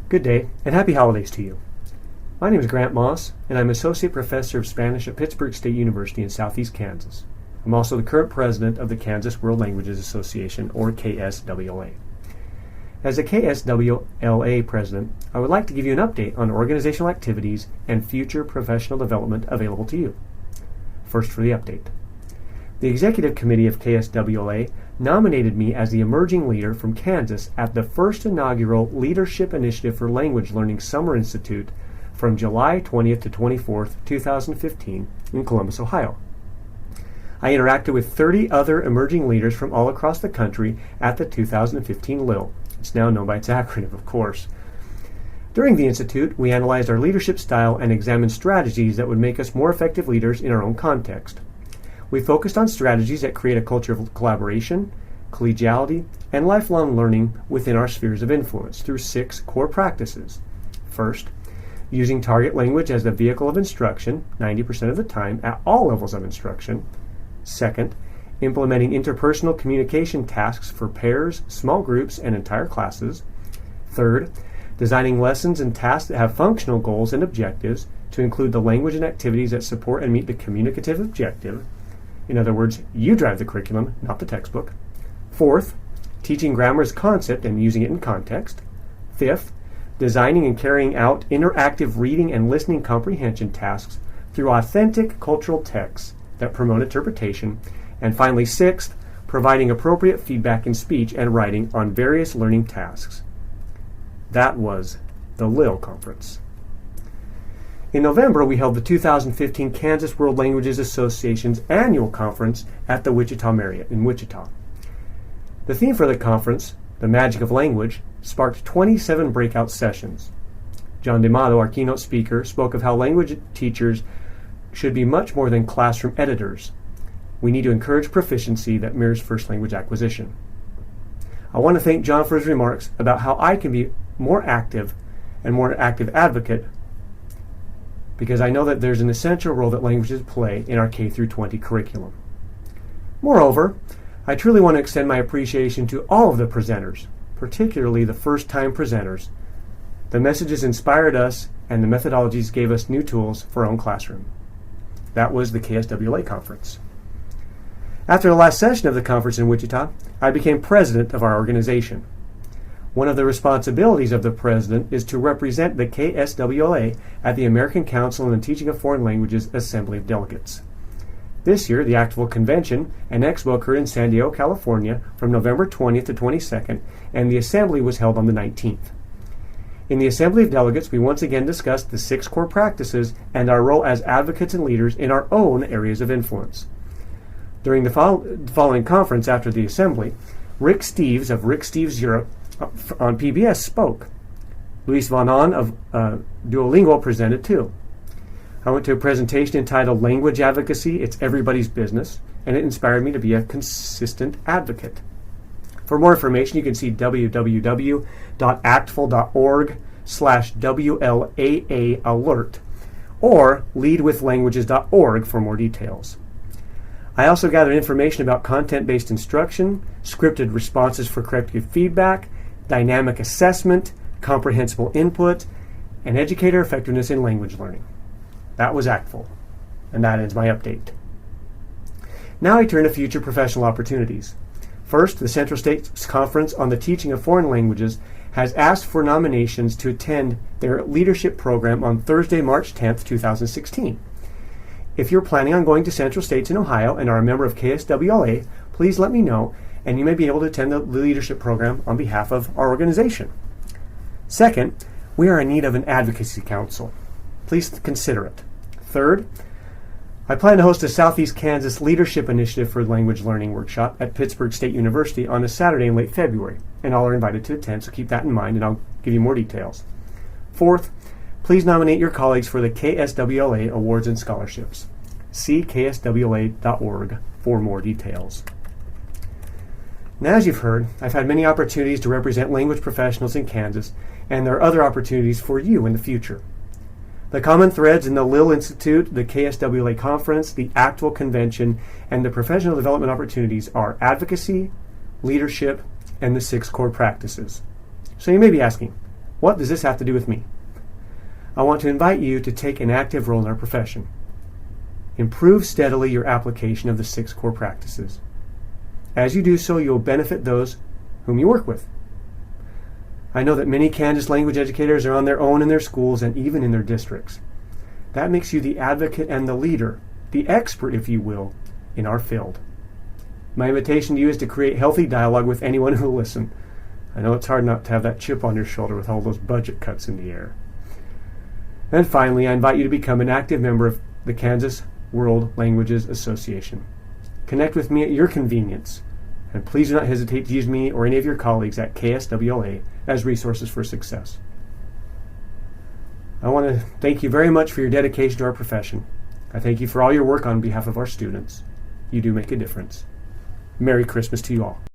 Good day, and happy holidays to you. My name is Grant Moss, and I'm Associate Professor of Spanish at Pittsburgh State University in Southeast Kansas. I'm also the current president of the Kansas World Languages Association, or KSWLA. As a KSWLA president, I would like to give you an update on organizational activities and future professional development available to you. First, for the update. The Executive Committee of KSWLA nominated me as the emerging leader from Kansas at the first inaugural Leadership Initiative for Language Learning Summer Institute from July 20th to 24th, 2015 in Columbus, Ohio. I interacted with 30 other emerging leaders from all across the country at the 2015 LIL. It's now known by its acronym, of course. During the Institute, we analyzed our leadership style and examined strategies that would make us more effective leaders in our own context. We focused on strategies that create a culture of collaboration, collegiality, and lifelong learning within our spheres of influence through 6 core practices. First, using target language as the vehicle of instruction 90% of the time at all levels of instruction. Second, implementing interpersonal communication tasks for pairs, small groups, and entire classes. Third, designing lessons and tasks that have functional goals and objectives to include the language and activities that support and meet the communicative objective. In other words, you drive the curriculum, not the textbook. Fourth, teaching grammar as concept and using it in context. Fifth, designing and carrying out interactive reading and listening comprehension tasks through authentic cultural texts that promote interpretation. And finally, sixth, providing appropriate feedback in speech and writing on various learning tasks. That was the LIL Conference. In November, we held the 2015 Kansas World Languages Association's annual conference at the Wichita Marriott in Wichita. The theme for the conference, The Magic of Language, sparked 27 breakout sessions. John D'Amato, our keynote speaker, spoke of how language teachers should be much more than classroom editors. We need to encourage proficiency that mirrors first language acquisition. I want to thank John for his remarks about how I can be more active advocate, because I know that there's an essential role that languages play in our K-20 curriculum. Moreover, I truly want to extend my appreciation to all of the presenters, particularly the first-time presenters. The messages inspired us, and the methodologies gave us new tools for our own classroom. That was the KSWLA conference. After the last session of the conference in Wichita, I became president of our organization. One of the responsibilities of the president is to represent the KSWLA at the American Council on the Teaching of Foreign Languages Assembly of Delegates. This year, the actual convention and expo occurred in San Diego, California from November 20th to 22nd, and the assembly was held on the 19th. In the Assembly of Delegates, we once again discussed the 6 core practices and our role as advocates and leaders in our own areas of influence. During the following conference after the assembly, Rick Steves of Rick Steves Europe on PBS spoke. Luis Van On of Duolingo presented too. I went to a presentation entitled Language Advocacy, It's Everybody's Business, and it inspired me to be a consistent advocate. For more information, you can see www.actful.org/WLAA alert or leadwithlanguages.org for more details. I also gathered information about content-based instruction, scripted responses for corrective feedback, dynamic assessment, comprehensible input, and educator effectiveness in language learning. That was ACTFL, and that ends my update. Now I turn to future professional opportunities. First, the Central States Conference on the Teaching of Foreign Languages has asked for nominations to attend their leadership program on Thursday, March 10th, 2016. If you're planning on going to Central States in Ohio and are a member of KSWLA, please let me know, and you may be able to attend the leadership program on behalf of our organization. Second, we are in need of an advocacy council. Please consider it. Third, I plan to host a Southeast Kansas Leadership Initiative for Language Learning workshop at Pittsburgh State University on a Saturday in late February, and all are invited to attend, so keep that in mind, and I'll give you more details. Fourth, please nominate your colleagues for the KSWLA Awards and Scholarships. See kswla.org for more details. Now, as you've heard, I've had many opportunities to represent language professionals in Kansas, and there are other opportunities for you in the future. The common threads in the LIL Institute, the KSWLA Conference, the ACTFL Convention, and the professional development opportunities are advocacy, leadership, and the 6 core practices. So you may be asking, What does this have to do with me? I want to invite you to take an active role in our profession. Improve steadily your application of the 6 core practices. As you do so, you will benefit those whom you work with. I know that many Kansas language educators are on their own in their schools and even in their districts. That makes you the advocate and the leader, the expert, if you will, in our field. My invitation to you is to create healthy dialogue with anyone who will listen. I know it's hard not to have that chip on your shoulder with all those budget cuts in the air. And finally, I invite you to become an active member of the Kansas World Languages Association. Connect with me at your convenience, and please do not hesitate to use me or any of your colleagues at KSWLA as resources for success. I want to thank you very much for your dedication to our profession. I thank you for all your work on behalf of our students. You do make a difference. Merry Christmas to you all.